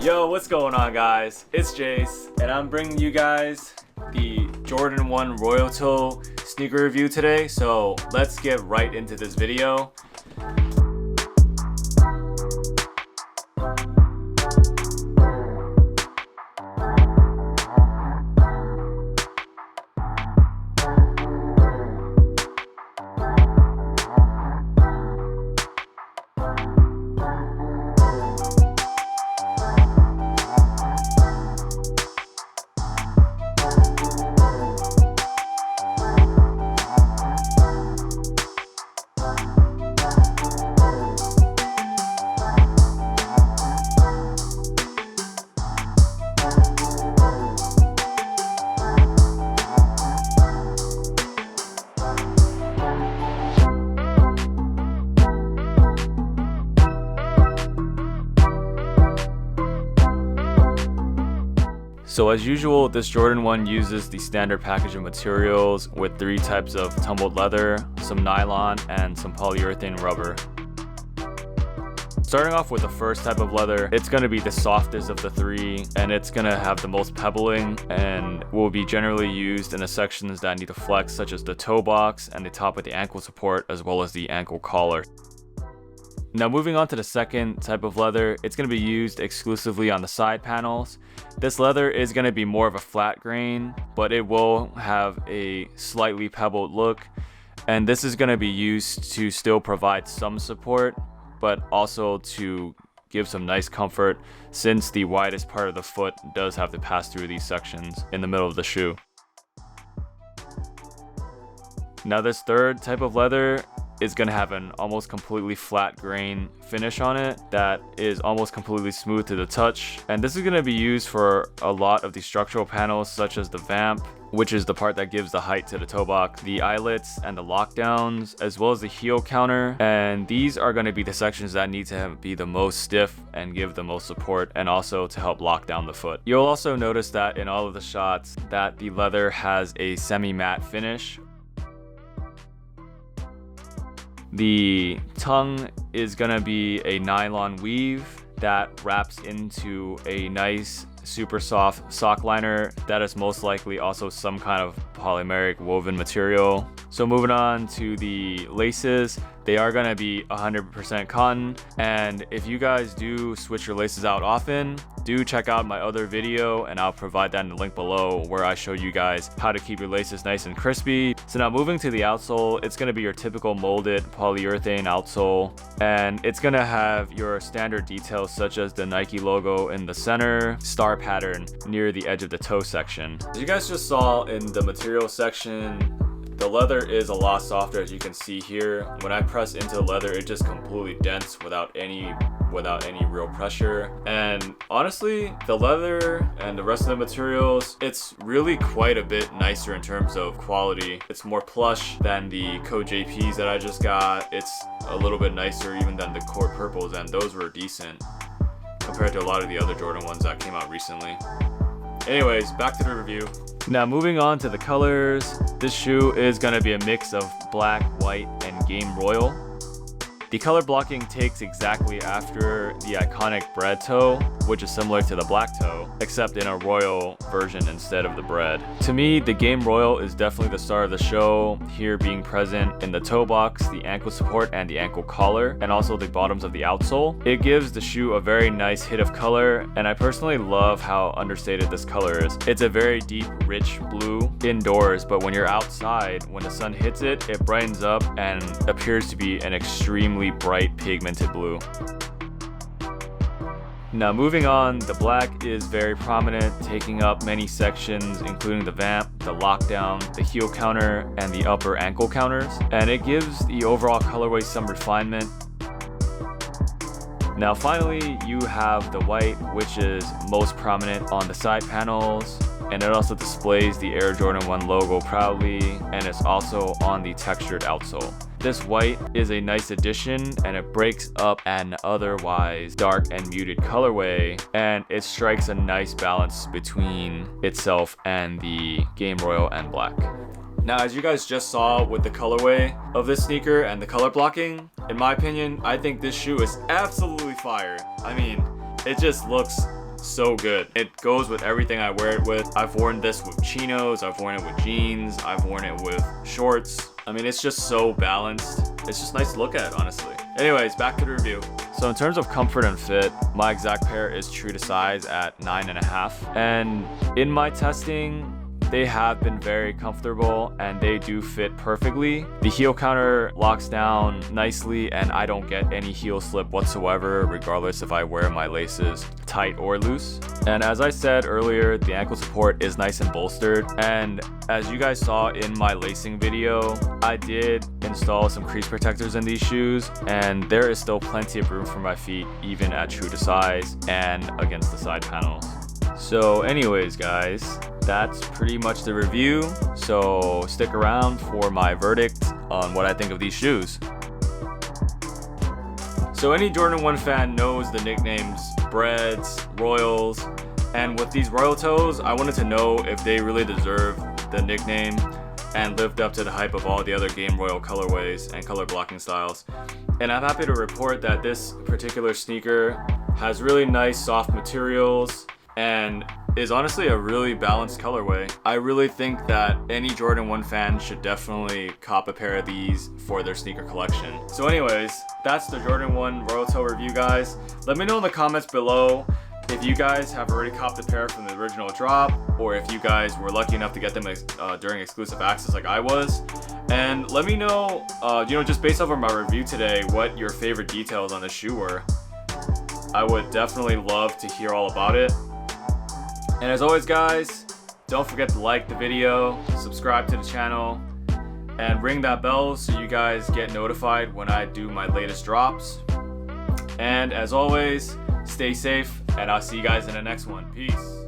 Yo, what's going on, guys? It's Jace, and I'm bringing you guys the Jordan 1 Royal Toe sneaker review today. So let's get right into this video. So as usual, this Jordan 1 uses the standard packaging materials with 3 types of tumbled leather, some nylon, and some polyurethane rubber. Starting off with the first type of leather, it's going to be the softest of the 3, and it's going to have the most pebbling and will be generally used in the sections that need to flex, such as the toe box and the top of the ankle support, as well as the ankle collar. Now moving on to the second type of leather, it's going to be used exclusively on the side panels. This leather is going to be more of a flat grain, but it will have a slightly pebbled look, and this is going to be used to still provide some support, but also to give some nice comfort, since the widest part of the foot does have to pass through these sections in the middle of the shoe. Now this third type of leather is going to have an almost completely flat grain finish on it that is almost completely smooth to the touch, and this is going to be used for a lot of the structural panels, such as the vamp, which is the part that gives the height to the toe box, the eyelets and the lockdowns, as well as the heel counter, and these are going to be the sections that need to be the most stiff and give the most support, and also to help lock down the foot. You'll also notice that in all of the shots that the leather has a semi-matte finish. The tongue is gonna be a nylon weave that wraps into a nice super soft sock liner that is most likely also some kind of polymeric woven material. So moving on to the laces, they are gonna be 100% cotton, and if you guys do switch your laces out often, do check out my other video, and I'll provide that in the link below, where I show you guys how to keep your laces nice and crispy. So now moving to the outsole, it's gonna be your typical molded polyurethane outsole, and it's gonna have your standard details such as the Nike logo in the center, star pattern near the edge of the toe section. As you guys just saw in the material section, the leather is a lot softer, as you can see here. When I press into the leather, it just completely dents without any real pressure. And honestly, the leather and the rest of the materials, it's really quite a bit nicer in terms of quality. It's more plush than the Code JPs that I just got. It's a little bit nicer even than the Cord Purples, and those were decent compared to a lot of the other Jordan ones that came out recently. Anyways, back to the review. Now moving on to the colors, this shoe is going to be a mix of black, white, and game royal. The color blocking takes exactly after the iconic bread toe, which is similar to the black toe, except in a royal version instead of the bread. To me, the game royal is definitely the star of the show, here being present in the toe box, the ankle support, and the ankle collar, and also the bottoms of the outsole. It gives the shoe a very nice hit of color, and I personally love how understated this color is. It's a very deep, rich blue indoors, but when you're outside, when the sun hits it, it brightens up and appears to be an extremely bright pigmented blue. Now moving on, the black is very prominent, taking up many sections, including the vamp, the lockdown, the heel counter, and the upper ankle counters, and it gives the overall colorway some refinement. Now finally, you have the white, which is most prominent on the side panels, and it also displays the Air Jordan 1 logo proudly, and it's also on the textured outsole. This white is a nice addition, and it breaks up an otherwise dark and muted colorway, and it strikes a nice balance between itself and the Game Royal and black. Now, as you guys just saw with the colorway of this sneaker and the color blocking, in my opinion, I think this shoe is absolutely fire. I mean, it just looks so good. It goes with everything I wear it with. I've worn this with chinos, I've worn it with jeans, I've worn it with shorts. I mean, it's just so balanced. It's just nice to look at, honestly. Anyways, back to the review. So in terms of comfort and fit, my exact pair is true to size at 9.5. And in my testing, they have been very comfortable and they do fit perfectly. The heel counter locks down nicely and I don't get any heel slip whatsoever, regardless if I wear my laces tight or loose. And as I said earlier, the ankle support is nice and bolstered. And as you guys saw in my lacing video, I did install some crease protectors in these shoes, and there is still plenty of room for my feet, even at true to size and against the side panels. So anyways, guys, that's pretty much the review. So stick around for my verdict on what I think of these shoes. So any Jordan 1 fan knows the nicknames Breads, Royals, and with these Royal Toes, I wanted to know if they really deserve the nickname and lived up to the hype of all the other Game Royal colorways and color blocking styles. And I'm happy to report that this particular sneaker has really nice soft materials and is honestly a really balanced colorway. I really think that any Jordan 1 fan should definitely cop a pair of these for their sneaker collection. So anyways, that's the Jordan 1 Royal Toe review, guys. Let me know in the comments below if you guys have already copped a pair from the original drop, or if you guys were lucky enough to get them during exclusive access like I was. And let me know, just based off of my review today, what your favorite details on the shoe were. I would definitely love to hear all about it. And as always, guys, don't forget to like the video, subscribe to the channel, and ring that bell so you guys get notified when I do my latest drops. And as always, stay safe, and I'll see you guys in the next one. Peace.